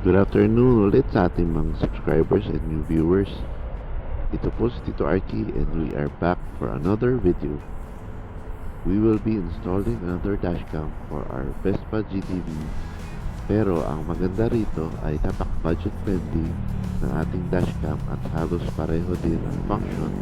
Good afternoon ulit sa ating mga subscribers and new viewers. Ito po si Tito Arky and we are back for another video. We will be installing another dashcam for our Vespa GTV. Pero ang maganda rito ay budget friendly ng ating dashcam at halos pareho din ang function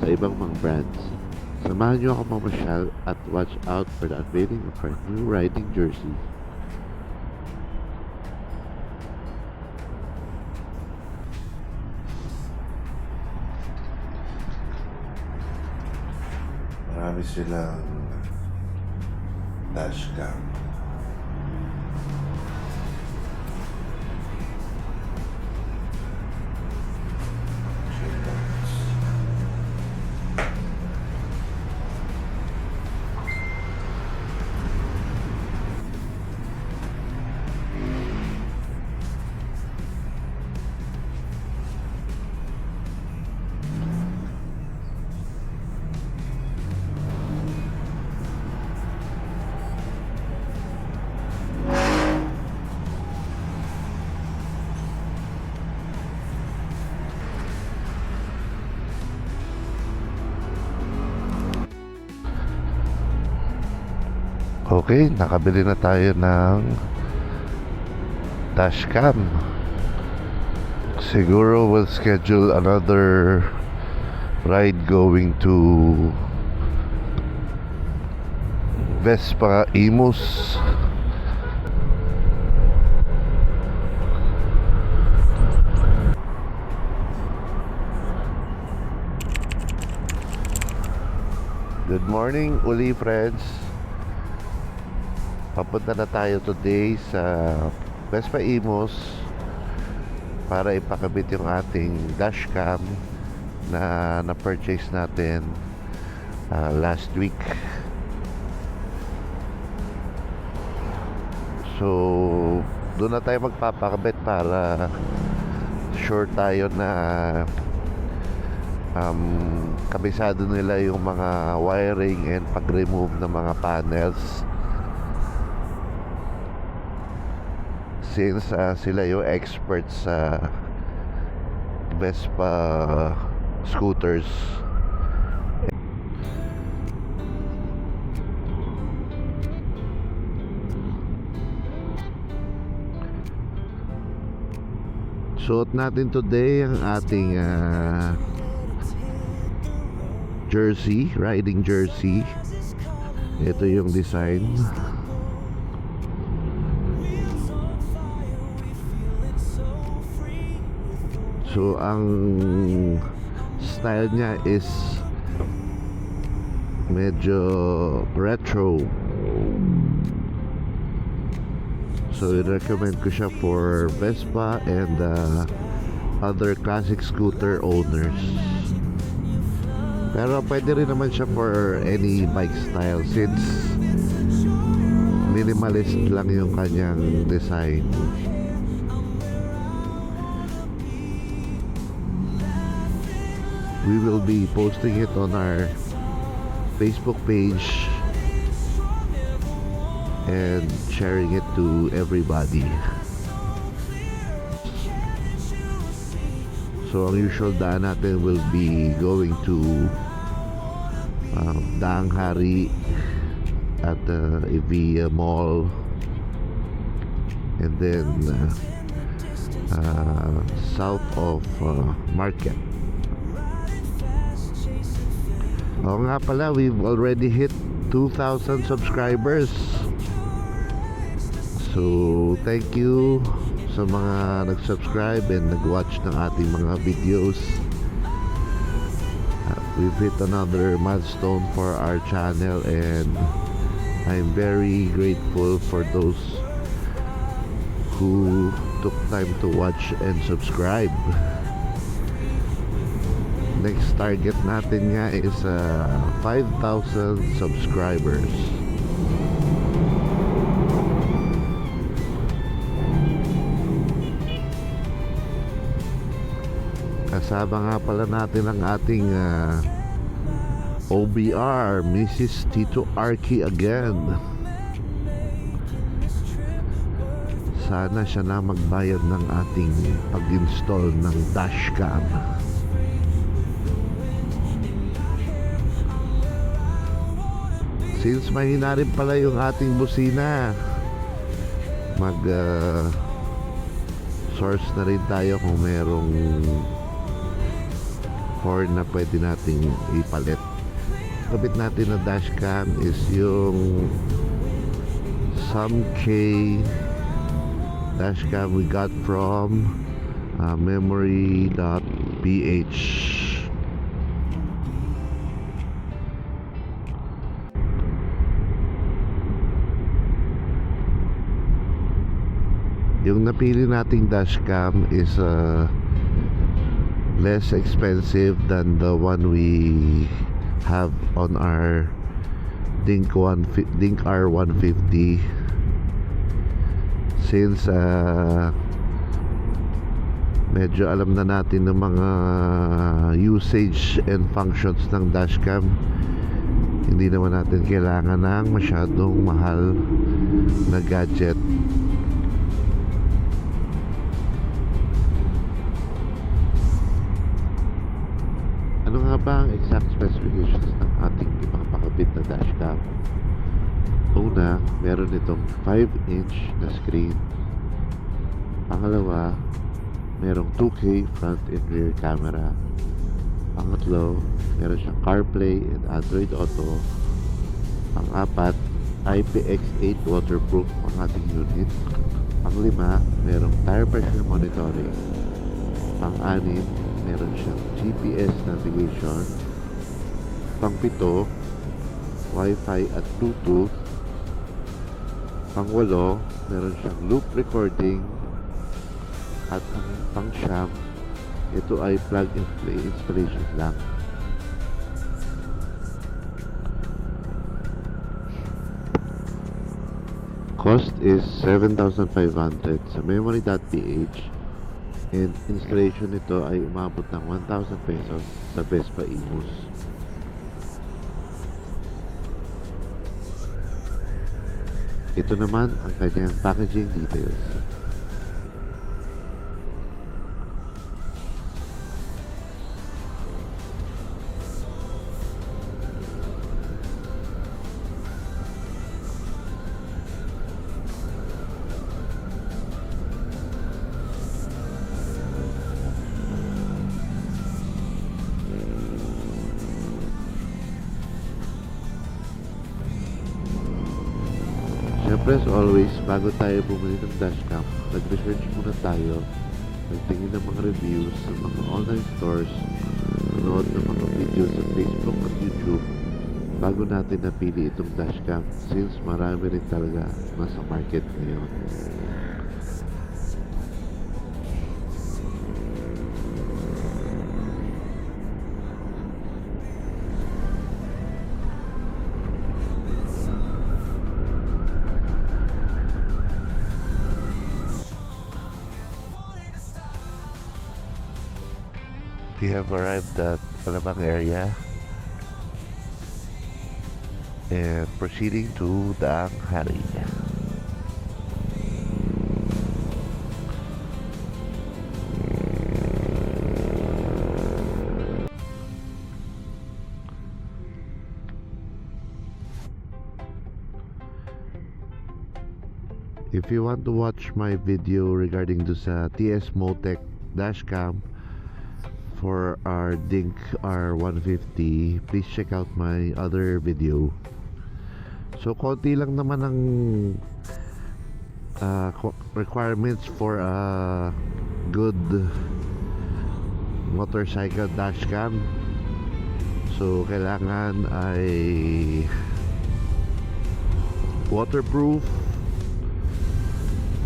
sa ibang mga brands. Samahan nyo ako mamasyal at watch out for the unveiling of our new riding jersey. Marami silang dashcam. Okay, nakabili na tayo ng dashcam. Siguro we'll schedule another ride going to Vespa Imus. Good morning uli friends. Papunta na tayo today sa Vespa Imus para ipakabit yung ating dashcam na na-purchase natin last week. So doon na tayo magpapakabit para sure tayo na kabisado nila yung mga wiring and pag-remove ng mga panels. Since sila yung experts sa Vespa scooters. Suot natin today ang ating jersey, riding jersey. Ito yung design. So ang style niya is medyo retro. So i-recommend ko siya for Vespa and other classic scooter owners. Pero pwede rin naman siya for any bike style since minimalist lang yung kanyang design. We will be posting it on our Facebook page and sharing it to everybody. So ang usual daan natin will be going to Daang Hari at Evia Mall, and then south of Market. Oo nga pala, we've already hit 2,000 subscribers. So thank you sa mga nag-subscribe and nag-watch ng ating mga videos. We've hit another milestone for our channel and I'm very grateful for those who took time to watch and subscribe. Next target natin nga is 5,000 subscribers. Kasama nga pala natin ang ating OBR, Mrs. Tito Arky again. sana siya na magbayad ng ating pag-install ng dashcam. Since mahina rin pala yung ating busina, mag source na rin tayo kung merong horn na pwede nating ipalit. Kabit natin na dashcam is yung SumK dashcam we got from memory.ph. Yung napili nating dashcam is less expensive than the one we have on our Dink R150, since medyo alam na natin ng mga usage and functions ng dashcam. Hindi naman natin kailangan ng masyadong mahal na gadget. Ano nga ba ang exact specifications ng ating ipapakabit na dashcam? Una, meron itong 5-inch na screen. Pangalawa, merong 2K front and rear camera. Pangatlo, meron siyang CarPlay and Android Auto. Pang-apat, IPX8 waterproof ang ating unit. Pang-lima, merong tire pressure monitoring. Pang-anim, meron siyang GPS navigation. Pang-pito, Wi-Fi at Bluetooth. Pang-walo, meron siyang loop recording. At ang pang-siyam, ito ay plug and play installation lang. Cost is 7,500 sa memory.ph, and installation nito ay umabot ng 1,000 pesos sa Vespa Imus. Ito naman ang kanyang packaging details. Siyempre, as always, bago tayo bumili ng dashcam, nag-research muna tayo, nagtingin ng mga reviews sa mga online stores, nanood ng mga videos sa Facebook at YouTube, bago natin napili itong dashcam, since marami rin talaga nasa market ngayon. We have arrived at Palabang area and proceeding to Daang Hari. If you want to watch my video regarding to sa TS Motec dashcam for our Dink R150, please check out my other video. So konti lang naman ang requirements for a good motorcycle dashcam. So kailangan ay waterproof.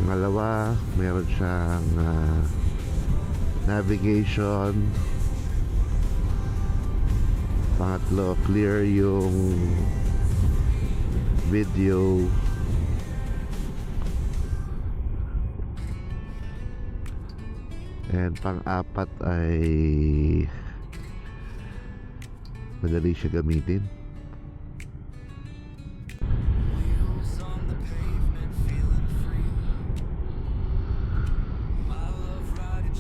Pangalawa, meron siyang navigation. Pangatlo, clear yung video. And pang-apat ay madali siya gamitin.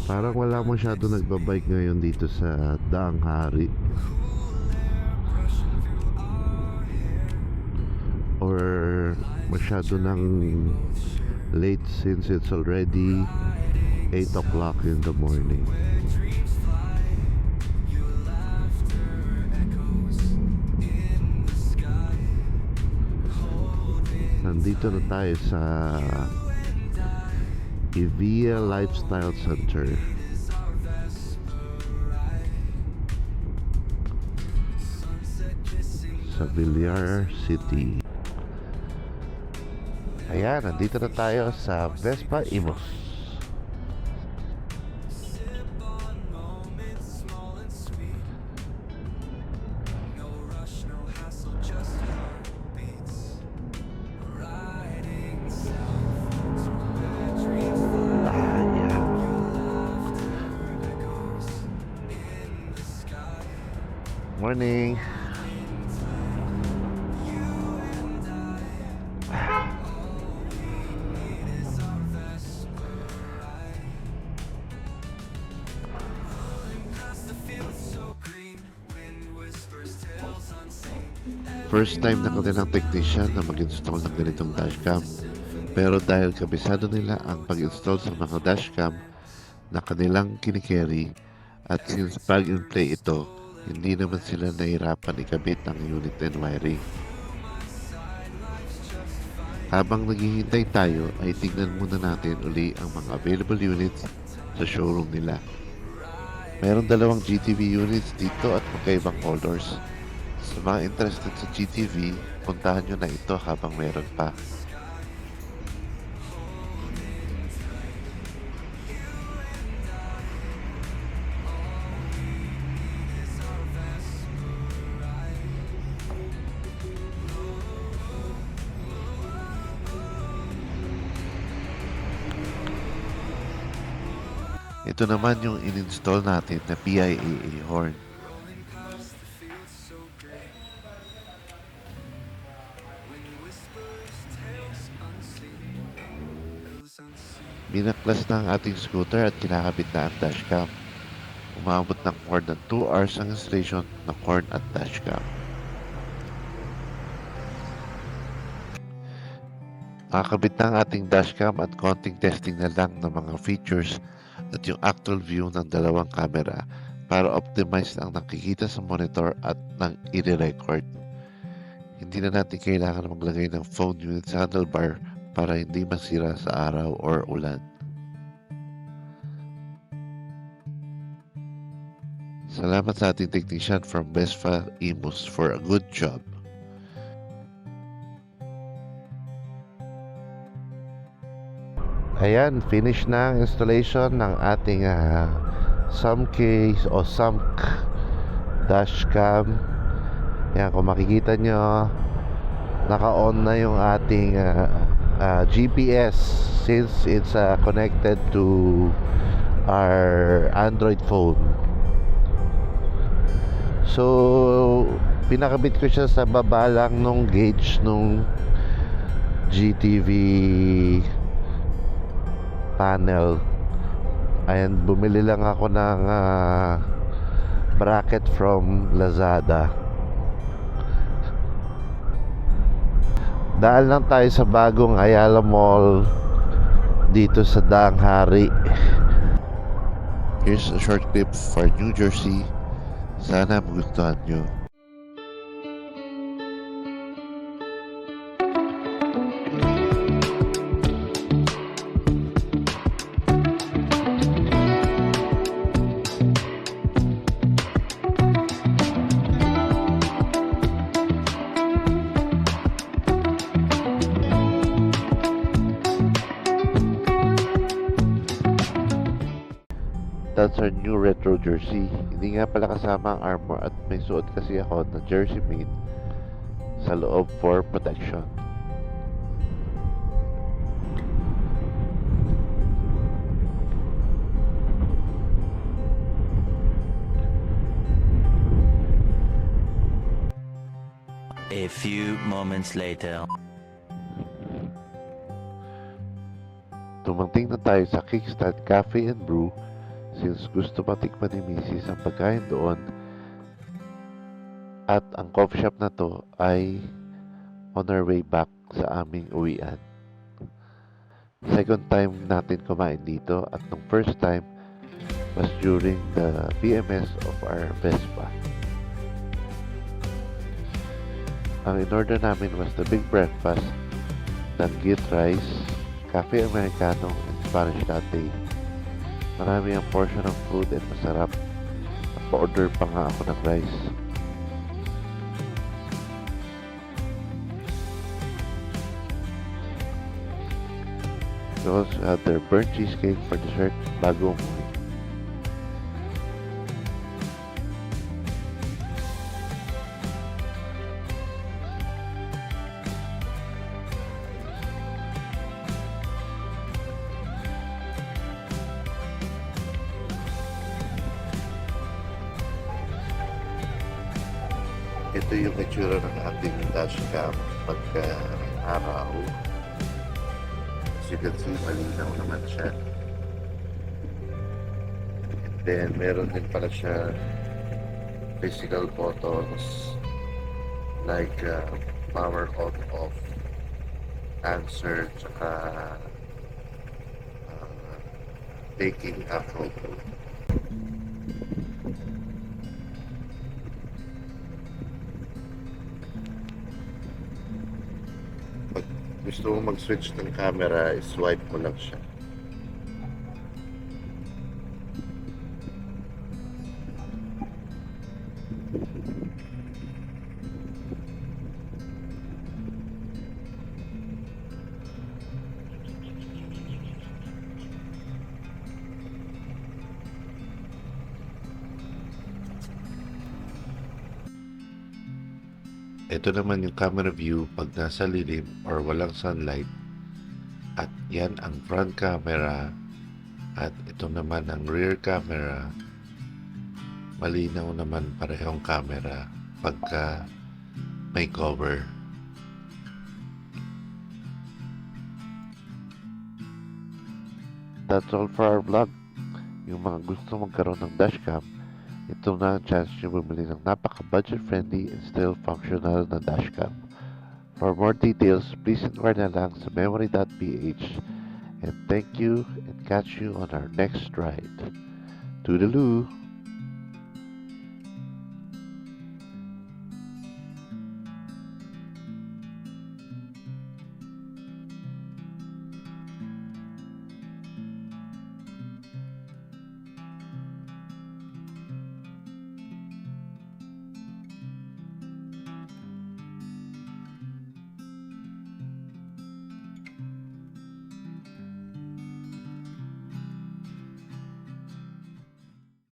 Parang wala masyado nagbabike ngayon dito sa Daang Hari. Or masyado nang late since it's already 8 o'clock in the morning. Nandito na tayo sa Evia Lifestyle Center sa Villar City. Ayan, nandito na tayo sa Vespa Imos. Morning. First time na kami ng technician na mag-install ng ganitong dashcam. Pero dahil kabisado nila ang pag-install sa mga dashcam na kanilang kinikerry at since plug and play ito, hindi naman sila nahirapan ikabit ang unit and wiring. Habang naghihintay tayo ay tignan muna natin uli ang mga available units sa showroom nila. Mayroong dalawang GTV units dito at magkaibang colors. Sa mga interested sa GTV, puntahan nyo na ito habang meron pa. Ito naman yung in-install natin na PIAA horn. Binaklas na ang ating scooter at kinakabit na ang dashcam. Umabot ng more than 2 hours ang installation ng horn at dashcam. Nakakabit na ang ating dashcam at konting testing na lang ng mga features at yung actual view ng dalawang camera para optimize ang nakikita sa monitor at ng i-record. Hindi na natin kailangan maglagay ng phone unit sa handlebar para hindi masira sa araw or ulan. Salamat sa ating technician from Vespa Imos for a good job. Ayan, finish na ang installation ng ating sump case o sump dashcam. Ayan, kung makikita nyo, naka-on na yung ating GPS since it's connected to our Android phone. So, pinakabit ko siya sa baba lang nung gauge nung GTV panel. Ayan, bumili lang ako ng bracket from Lazada. Daan lang tayo sa bagong Ayala Mall dito sa Daang Hari. Here's a short clip for New Jersey. Sana magustuhan nyo. That's our new retro jersey. Hindi nga pala kasama ang armor at may suot kasi ako na jersey made sa loob for protection. A few moments later. Tumanting na tayo sa Kickstart Cafe and Brew since gusto patikman ni Mrs. ang pagkain doon at ang coffee shop na to ay on our way back sa aming uwian. Second time natin kumain dito at nung first time was during the PMS of our Vespa. Ang in-order namin was the big breakfast, danggit rice, cafe americano, and Spanish latte. Marami ang portion ng food and masarap. Napa-order pa nga ako ng rice. We also had their burnt cheesecake for dessert bago umuwi. Ito yung itsura ng ating dashcam pagka araw. As you can see, malinaw naman siya. And then, meron din pala siya physical photos like power on off, answer, tsaka taking a photo. Pag gusto mo mag-switch ng camera, swipe mo lang siya. Ito naman yung camera view pag nasa lilim or walang sunlight. At yan ang front camera. At ito naman ang rear camera. Malinaw naman parehong camera pagka may cover. That's all for our vlog. Yung mga gusto magkaroon ng dashcam, ito na ang chance nyo bumili ng napaka-budget friendly and still functional na dashcam. For more details, please inquire na lang sa memory.ph. And thank you and catch you on our next ride. Toodaloo!